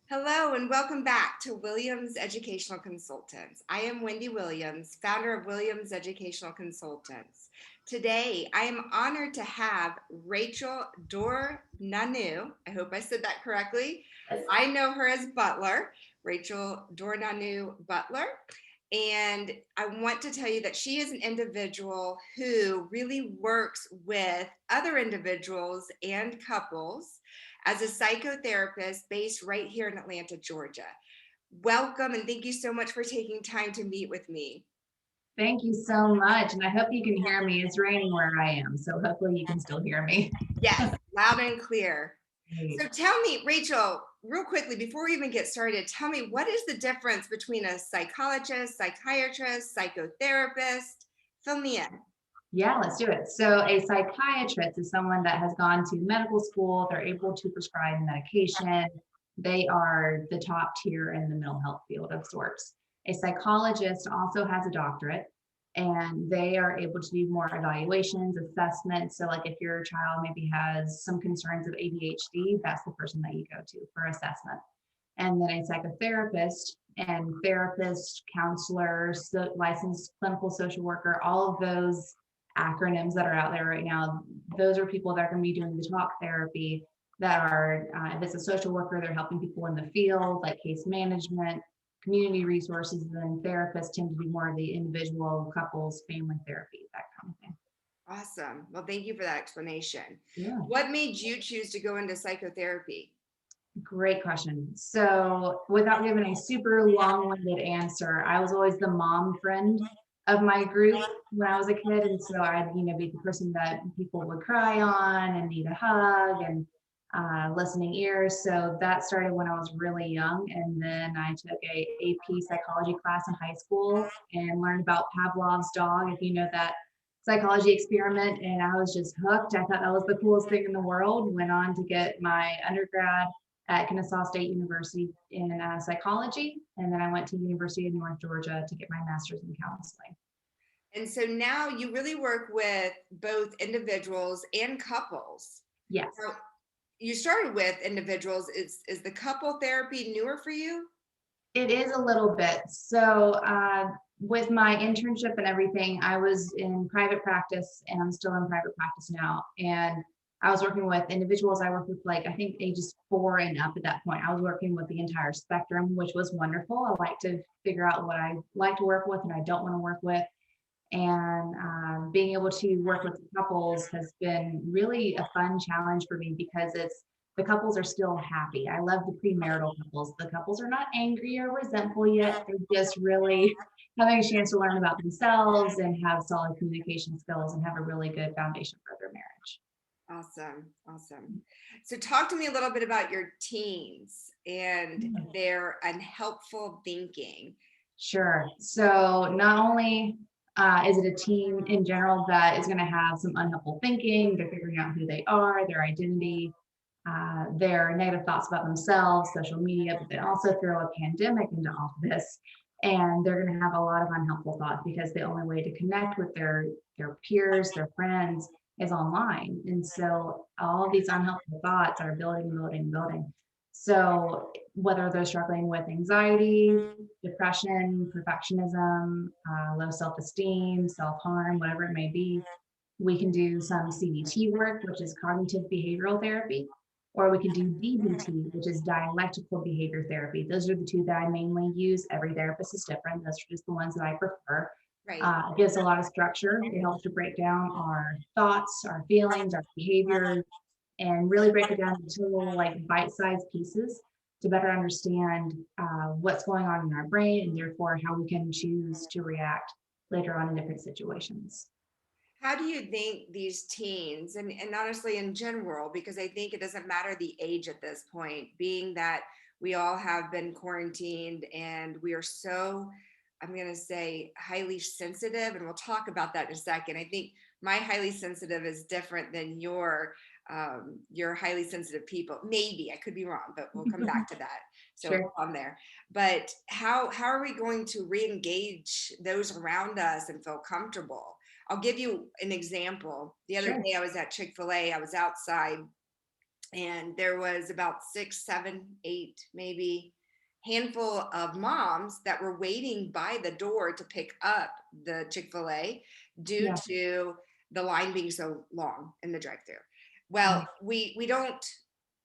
Hello and welcome back to Williams Educational Consultants. I am Wendy Williams, founder of Williams Educational Consultants. Today, I am honored to have Rachel Dorneanu. I hope I said that correctly. I know her as Butler, Rachel Dorneanu Butler. And I want to tell you that she is an individual who really works with other individuals and couples as a psychotherapist based right here in Atlanta, Georgia. Welcome and thank you so much for taking time to meet with me. Thank you so much. And I hope you can hear me. It's raining where I am, so hopefully you can still hear me. Yes, loud and clear. Great. So tell me, Rachel, real quickly, before we even get started, tell me what is the difference between a psychologist, psychiatrist, psychotherapist? Fill me in. Yeah, let's do it. So a psychiatrist is someone that has gone to medical school. They're able to prescribe medication. They are the top tier in the mental health field of sorts. A psychologist also has a doctorate and they are able to do more evaluations, assessments. So like if your child maybe has some concerns of ADHD, that's the person that you go to for assessment. And then a psychotherapist and therapist, counselor, licensed clinical social worker, all of those acronyms that are out there right now, those are people that are going to be doing the talk therapy that are, if it's a social worker, they're helping people in the field, like case management, community resources, and then therapists tend to be more of the individual, couples, family therapy, that kind of thing. Awesome. Well, thank you for that explanation. Yeah. What made you choose to go into psychotherapy? Great question. So, without giving a super long-winded answer, I was always the mom friend of my group when I was a kid, and so I'd be the person that people would cry on and need a hug and listening ears. So that started when I was really young, and then I took a AP psychology class in high school and learned about Pavlov's dog, if you know that psychology experiment, and I was just hooked. I thought that was the coolest thing in the world. Went on to get my undergrad at Kennesaw State University in psychology. And then I went to University of North Georgia to get my master's in counseling. And so now you really work with both individuals and couples. Yes. So you started with individuals. Is the couple therapy newer for you? It is a little bit. So with my internship and everything, I was in private practice and I'm still in private practice now. And I was working with individuals. I worked with I think ages 4 and up at that point. I was working with the entire spectrum, which was wonderful. I like to figure out what I like to work with and I don't want to work with. And being able to work with couples has been really a fun challenge for me because the couples are still happy. I love the premarital couples. The couples are not angry or resentful yet. They're just really having a chance to learn about themselves and have solid communication skills and have a really good foundation for their marriage. Awesome. Awesome. So talk to me a little bit about your teens and their unhelpful thinking. Sure. So not only is it a teen in general that is going to have some unhelpful thinking, they're figuring out who they are, their identity, their negative thoughts about themselves, social media, but then also throw a pandemic into all of this. And they're going to have a lot of unhelpful thoughts because the only way to connect with their peers, their friends is online. And so all of these unhelpful thoughts are building. So whether they're struggling with anxiety, depression, perfectionism, low self-esteem, self-harm, whatever it may be, we can do some CBT work, which is cognitive behavioral therapy, or we can do DBT, which is dialectical behavior therapy. Those are the two that I mainly use. Every therapist is different. Those are just the ones that I prefer. Right. It gives a lot of structure. It helps to break down our thoughts, our feelings, our behaviors, and really break it down into little bite-sized pieces to better understand what's going on in our brain and therefore how we can choose to react later on in different situations. How do you think these teens, and honestly in general, because I think it doesn't matter the age at this point, being that we all have been quarantined and we are so, I'm going to say, highly sensitive, and we'll talk about that in a second. I think my highly sensitive is different than your highly sensitive people. Maybe I could be wrong, but we'll come back to that. So Sure. on there. But how are we going to re-engage those around us and feel comfortable? I'll give you an example. The other Sure. day I was at Chick-fil-A. I was outside and there was about 6, 7, 8, maybe handful of moms that were waiting by the door to pick up the Chick-fil-A due Yeah. to the line being so long in the drive-thru. Well, we don't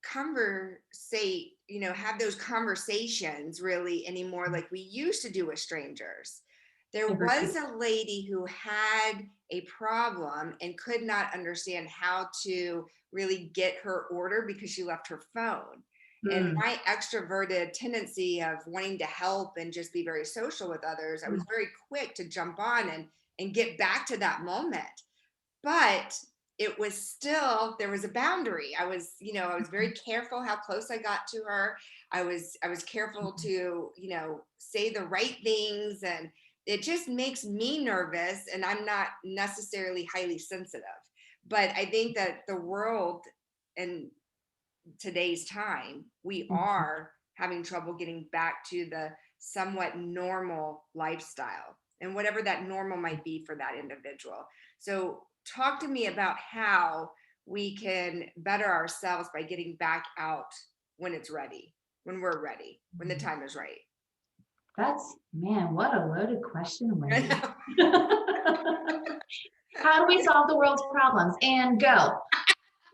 conversate, have those conversations really anymore like we used to do with strangers. There Agreed. was a lady who had a problem and could not understand how to really get her order because she left her phone. And Mm, my extroverted tendency of wanting to help and just be very social with others, I was mm, very quick to jump on and get back to that moment. But it was still, there was a boundary. I was very careful how close I got to her. I was careful to, say the right things, and it just makes me nervous, and I'm not necessarily highly sensitive. But I think that the world in today's time, we mm. are having trouble getting back to the somewhat normal lifestyle and whatever that normal might be for that individual. So, talk to me about how we can better ourselves by getting back out when it's ready, when we're ready, when the time is right. That's, man, what a loaded question, I Wendy. know. How do we solve the world's problems? And go.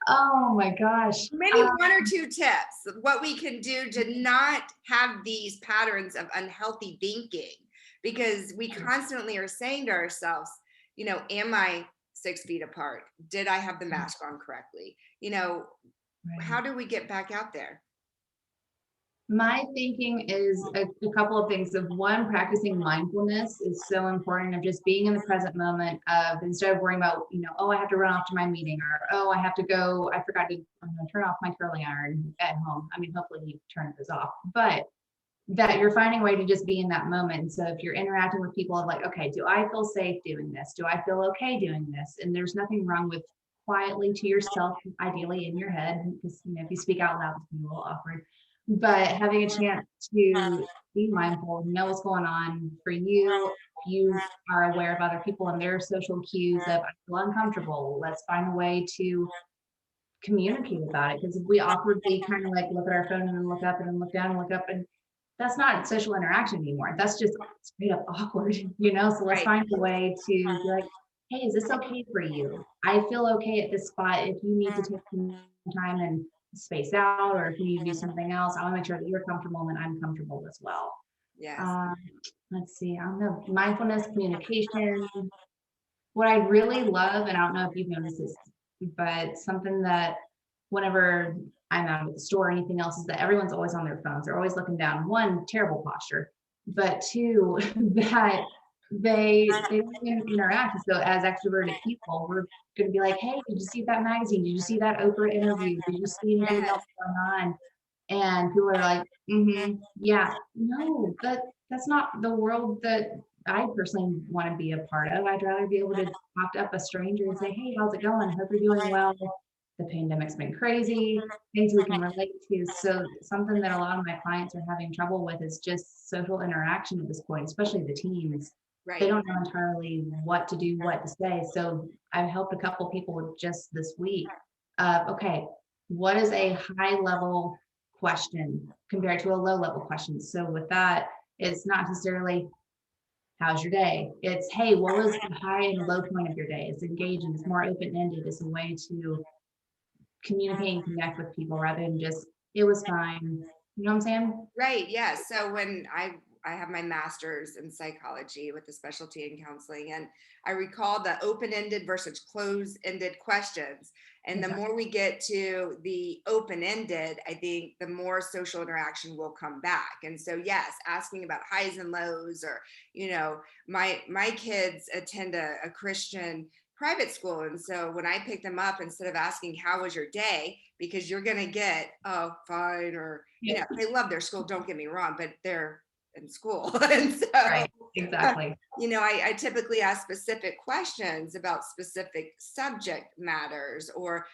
Oh my gosh. Maybe one or two tips of what we can do to not have these patterns of unhealthy thinking, because we constantly are saying to ourselves, am I 6 feet apart? Did I have the mask on correctly? How Right. do we get back out there? My thinking is a couple of things. Of one, practicing mindfulness is so important, of just being in the present moment, of instead of worrying about, oh, I have to run off to my meeting, or oh, I have to go, I forgot to turn off my curling iron at home. I mean, hopefully you turn this off, but that you're finding a way to just be in that moment. So if you're interacting with people of like, okay, do I feel safe doing this? Do I feel okay doing this? And there's nothing wrong with quietly to yourself, ideally in your head, because if you speak out loud, it's a little awkward. But having a chance to be mindful, know what's going on for you. If you are aware of other people and their social cues of I feel uncomfortable, let's find a way to communicate about it. Because if we awkwardly kind of like look at our phone and then look up and then look down and look up, and that's not social interaction anymore. That's just straight up awkward, So let's Right. find a way to be like, hey, is this okay for you? I feel okay at this spot. If you need to take some time and space out, or if you need to do something else, I want to make sure that you're comfortable and I'm comfortable as well. Yes. Um, let's see, I don't know, mindfulness communication. What I really love, and I don't know if you've noticed this, but something that whenever I'm out at the store or anything else is that everyone's always on their phones. They're always looking down. One, terrible posture, but two, that they don't even interact. So as extroverted people, we're going to be like, hey, did you see that magazine? Did you see that Oprah interview? Did you see anything Yes. else going on? And people are like, yeah, no, that's not the world that I personally want to be a part of. I'd rather be able to talk up a stranger and say, hey, how's it going? Hope you're doing well. The pandemic's been crazy, things we can relate to. So something that a lot of my clients are having trouble with is just social interaction at this point, especially the teens. They Right. don't know entirely what to do, what to say. So I've helped a couple people just this week. Okay, what is a high level question compared to a low level question? So with that, it's not necessarily how's your day? It's, hey, what was the high and low point of your day? It's engaging, it's more open ended, it's a way to communicate and connect with people rather than just, it was fine. You know what I'm saying? Right. Yeah. So when I have my master's in psychology with a specialty in counseling, and I recall the open-ended versus closed-ended questions. And the Exactly. more we get to the open-ended, I think the more social interaction will come back. And so yes, asking about highs and lows, or my kids attend a Christian private school. And so when I pick them up, instead of asking, how was your day? Because you're going to get, oh, fine, or, Yeah, they love their school, don't get me wrong, but they're in school. And so, right. Exactly. I typically ask specific questions about specific subject matters, or,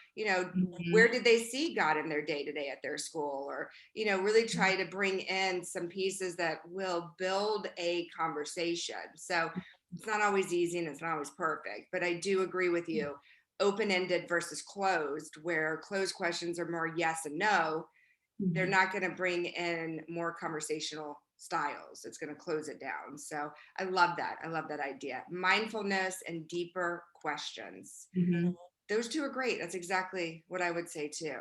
where Mhm. did they see God in their day to day at their school? Or, really try to bring in some pieces that will build a conversation. So it's not always easy and it's not always perfect, but I do agree with you. open-ended versus closed, where closed questions are more yes and no, they're not going to bring in more conversational styles. It's going to close it down. So I love that. I love that idea. Mindfulness and deeper questions. Mm-hmm. Those two are great. That's exactly what I would say too.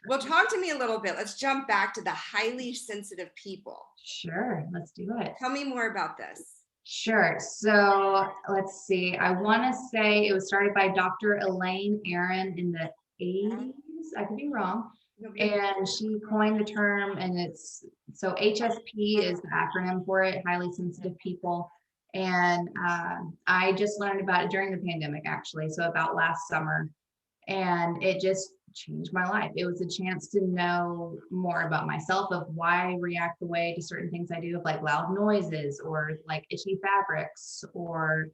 Well, talk to me a little bit. Let's jump back to the highly sensitive people. Sure, let's do it. Tell me more about this. Sure. So let's see. I want to say it was started by Dr. Elaine Aron in the 80s. I could be wrong. And she coined the term, and it's so HSP is the acronym for it, highly sensitive people. And I just learned about it during the pandemic, actually. So about last summer. And it just changed my life. It was a chance to know more about myself, of why I react the way to certain things I do, of like loud noises or like itchy fabrics or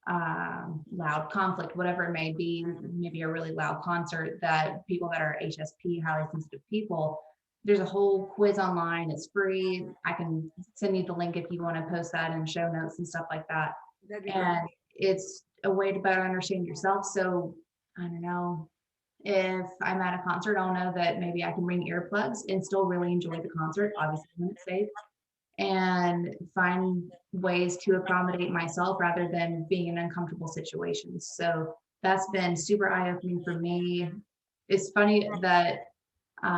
loud conflict, whatever it may be, maybe a really loud concert. That people that are HSP, highly sensitive people, there's a whole quiz online. It's free. I can send you the link if you want to post that in show notes and stuff like that. And it's a way to better understand yourself. So I don't know, if I'm at a concert, I'll know that maybe I can bring earplugs and still really enjoy the concert, obviously when it's safe, and find ways to accommodate myself rather than being in uncomfortable situations. So that's been super eye-opening for me. It's funny that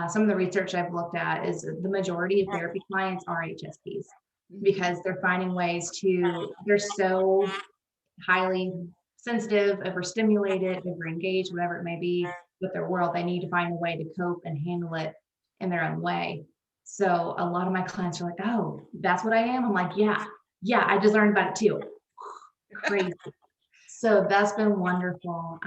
some of the research I've looked at is the majority of therapy clients are HSPs, because they're finding ways to, they're so highly sensitive, overstimulated, overengaged, whatever it may be with their world. They need to find a way to cope and handle it in their own way. So a lot of my clients are like, "Oh, that's what I am." I'm like, "Yeah, I just learned about it too." Crazy. So that's been wonderful.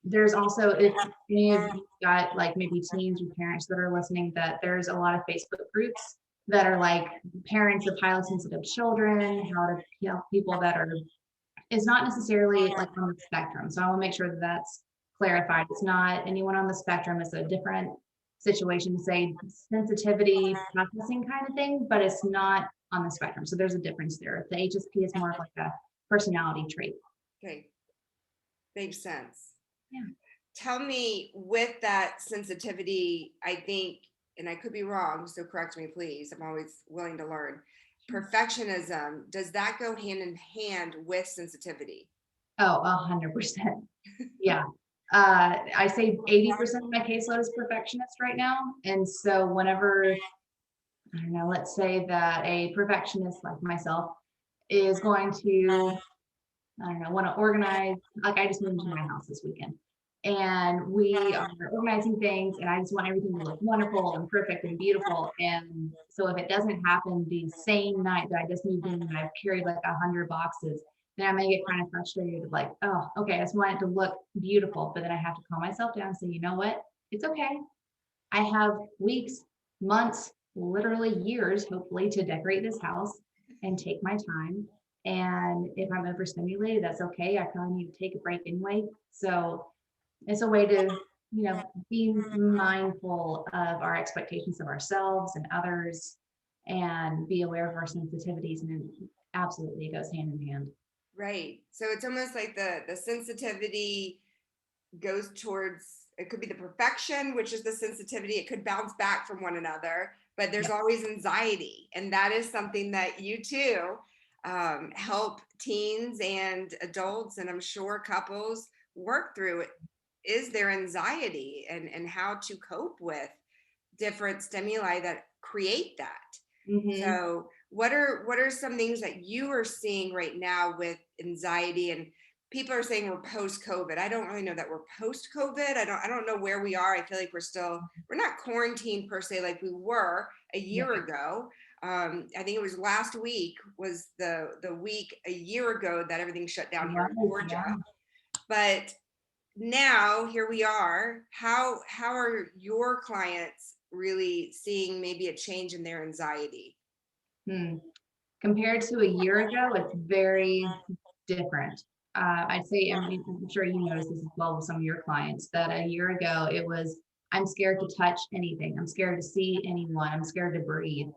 There's also, if any of you got like maybe teens or parents that are listening, that there's a lot of Facebook groups that are like parents of highly sensitive children, how to help people that are, is not necessarily like on the spectrum. So I want to make sure that that's clarified. It's not anyone on the spectrum. It's a different situation, say sensitivity processing kind of thing, but it's not on the spectrum. So there's a difference there. The HSP is more of like a personality trait. Okay. Makes sense. Yeah. Tell me, with that sensitivity, I think, and I could be wrong, so correct me, please. I'm always willing to learn. Perfectionism, does that go hand in hand with sensitivity? Oh, 100%. Yeah. I say 80% of my caseload is perfectionist right now. And so whenever, I don't know, let's say that a perfectionist like myself is going to, I don't know, want to organize, like I just moved into my house this weekend and we are organizing things, and I just want everything to look wonderful and perfect and beautiful. And so if it doesn't happen the same night that I just moved in and I've carried like 100 boxes, then I may get kind of frustrated, like, oh, okay, I just want it to look beautiful. But then I have to calm myself down and say, you know what? It's okay. I have weeks, months, literally years, hopefully, to decorate this house and take my time. And if I'm overstimulated, that's okay. I probably need to take a break anyway. So it's a way to, be mindful of our expectations of ourselves and others, and be aware of our sensitivities. And it absolutely goes hand in hand. Right. So it's almost like the sensitivity goes towards, it could be the perfection, which is the sensitivity. It could bounce back from one another, but there's always anxiety. And that is something that you too help teens and adults, and I'm sure couples work through it, is their anxiety and how to cope with different stimuli that create that. So what are some things that you are seeing right now with anxiety? And people are saying we're post COVID. I don't really know that we're post COVID. I don't know where we are. I feel like we're not quarantined per se like we were a year ago. I think it was last week was the week a year ago that everything shut down here in Georgia. But now here we are. How are your clients really seeing maybe a change in their anxiety? Compared to a year ago, it's very different. I'd say, I'm sure you noticed this as well with some of your clients, that a year ago it was, I'm scared to touch anything. I'm scared to see anyone. I'm scared to breathe.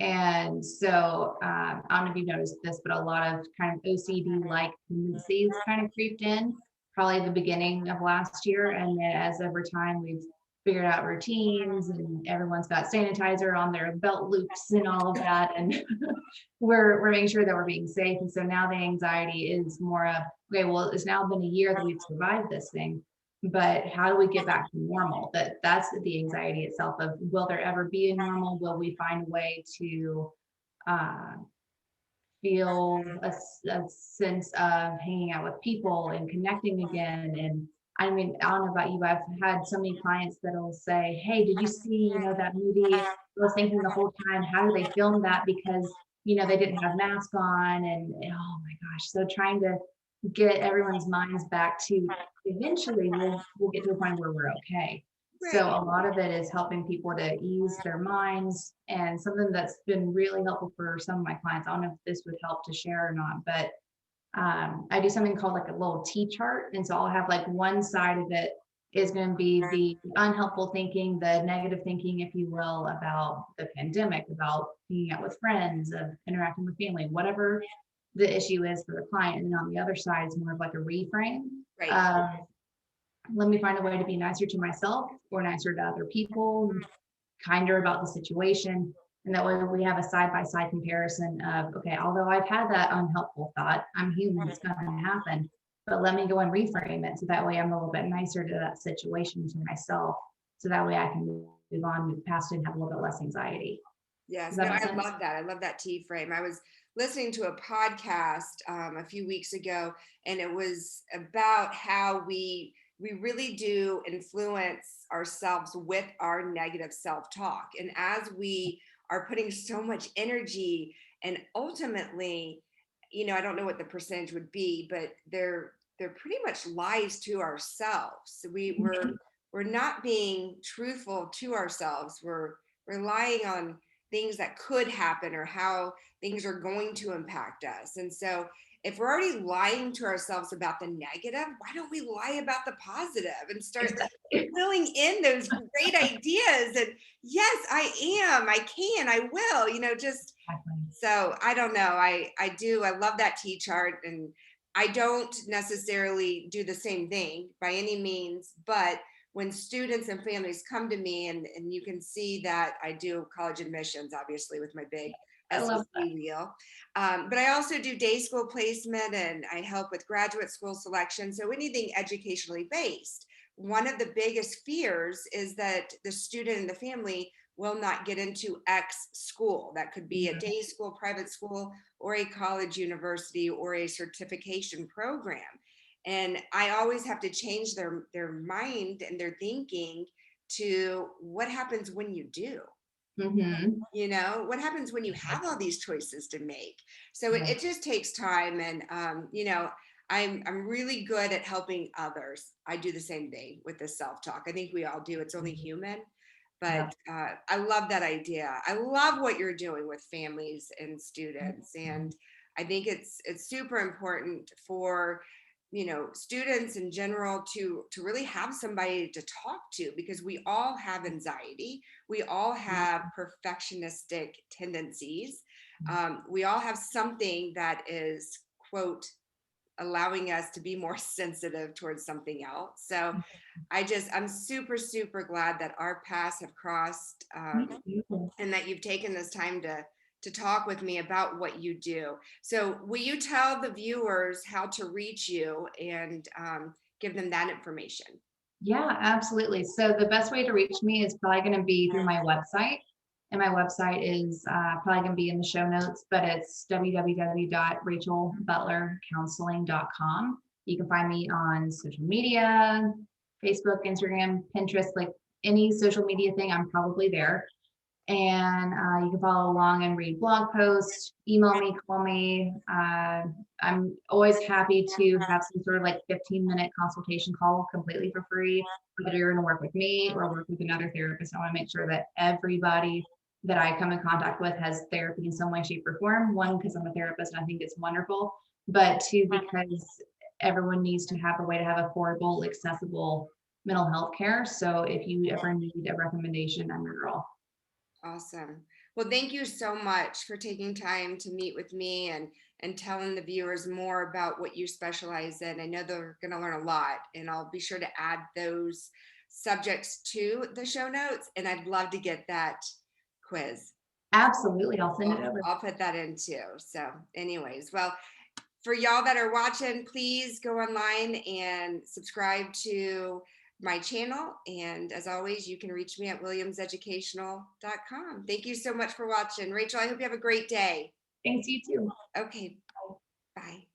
And so I don't know if you've noticed this, but a lot of kind of OCD-like tendencies kind of creeped in. probably the beginning of last year. And then as over time, we've figured out routines and everyone's got sanitizer on their belt loops and all of that. And we're making sure that we're being safe. And so now the anxiety is more of, okay, well, it's now been a year that we've survived this thing, but how do we get back to normal? That's the anxiety itself of, will there ever be a normal? Will we find a way to uh, feel a sense of hanging out with people and connecting again? And I mean, I don't know about you, but I've had so many clients that'll say, hey, did you see, that movie? I was thinking the whole time, how do they film that? Because, they didn't have masks on, and oh my gosh. So trying to get everyone's minds back to, eventually we'll get to a point where we're okay. So Right. a lot of it is helping people to ease their minds, and something that's been really helpful for some of my clients. I don't know if this would help to share or not, but I do something called like a little T chart. And so I'll have like one side of it is going to be the unhelpful thinking, the negative thinking, if you will, about the pandemic, about being out with friends, of interacting with family, whatever the issue is for the client. And then on the other side is more of like a reframe Right. of, let me find a way to be nicer to myself or nicer to other people, kinder about the situation. And that way we have a side-by-side comparison of, okay, although I've had that unhelpful thought, I'm human, it's going to happen, but let me go and reframe it. So that way I'm a little bit nicer to that situation, to myself. So that way I can move on, move past it, and have a little bit less anxiety. Does Yes, that no, make I sense? love that. I love that T frame. I was listening to a podcast a few weeks ago, and it was about how we really do influence ourselves with our negative self-talk. And as we are putting so much energy, and ultimately, I don't know what the percentage would be, but they're pretty much lies to ourselves. We're not being truthful to ourselves. We're relying on things that could happen or how things are going to impact us. And so if we're already lying to ourselves about the negative, why don't we lie about the positive and start Exactly. filling in those great ideas? And yes, I am, I can, I will, just so I don't know. I love that T chart, and I don't necessarily do the same thing by any means, but when students and families come to me, and you can see that I do college admissions, obviously, with my big I love SEC wheel. But I also do day school placement, and I help with graduate school selection. So anything educationally based. One of the biggest fears is that the student and the family will not get into X school. That could be a that. day school, private school, or a college, university, or a certification program. And I always have to change their mind and their thinking to what happens when you do. Mm-hmm. What happens when you have all these choices to make? So it, Right. it just takes time. And I'm really good at helping others. I do the same thing with the self-talk. I think we all do. It's only human. Yeah. But I love that idea. I love what you're doing with families and students. And I think it's super important for students in general to really have somebody to talk to, because we all have anxiety, we all have perfectionistic tendencies, we all have something that is, quote, allowing us to be more sensitive towards something else. So I'm super super glad that our paths have crossed, Me too. and that you've taken this time to talk with me about what you do. So will you tell the viewers how to reach you and give them that information? Yeah, absolutely. So the best way to reach me is probably going to be through my website. And my website is probably going to be in the show notes, but it's www.rachelbutlercounseling.com. You can find me on social media, Facebook, Instagram, Pinterest, like any social media thing, I'm probably there. And you can follow along and read blog posts, email me, call me. I'm always happy to have some sort of like 15-minute consultation call completely for free, whether you're going to work with me or work with another therapist. I want to make sure that everybody that I come in contact with has therapy in some way, shape, or form. One, because I'm a therapist and I think it's wonderful, but two, because everyone needs to have a way to have affordable, accessible mental health care. So if you ever need a recommendation, I'm your girl. Awesome. Well, thank you so much for taking time to meet with me and and telling the viewers more about what you specialize in. I know they're going to learn a lot, and I'll be sure to add those subjects to the show notes. And I'd love to get that quiz. Absolutely. I'll send it over. I'll put that in too. So anyways, well, for y'all that are watching, please go online and subscribe to my channel. And as always, you can reach me at williamseducational.com. Thank you so much for watching. Rachel, I hope you have a great day. Thanks, you too. Okay, bye.